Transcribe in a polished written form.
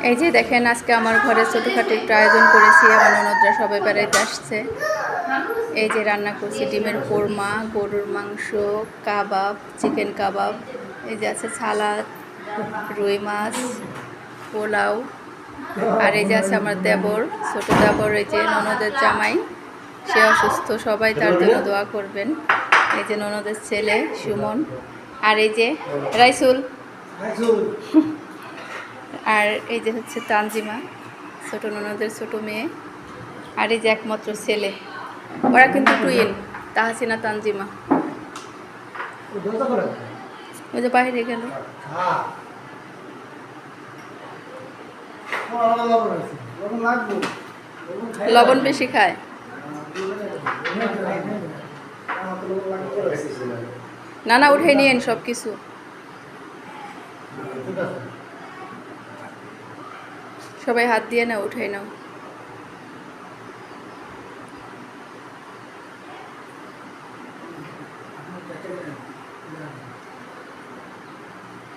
এই যে দেখেন আজকে আমার ঘরে ছোটোখাটো একটু আয়োজন করেছি। আমার ননদরা সবাই বেড়াইতে আসছে। এই যে রান্না করছি ডিমের কোরমা, গরুর মাংস, কাবাব, চিকেন কাবাব, এই যে আছে সালাদ, রুই মাছ, পোলাও। আর এই যে আছে আমার দেবর, ছোট দেবর, এই যে ননদের জামাই, সে অসুস্থ, সবাই তার জন্য দোয়া করবেন। এই যে ননদের ছেলে সুমন, আর এই যে রাইসুল, আর এই যে হচ্ছে তানজিমা, ছোট ননদের ছোট মেয়ে, আর এই যে একমাত্র ছেলে। ওরা কিন্তু টুইন, তাহসিনা তানজিমা। ওই যে বাইরে গেল। লবণ বেশি খায়। না না, উঠে নিয়েন সব কিছু। সবাই হাত দিয়ে নাও, উঠে নাও।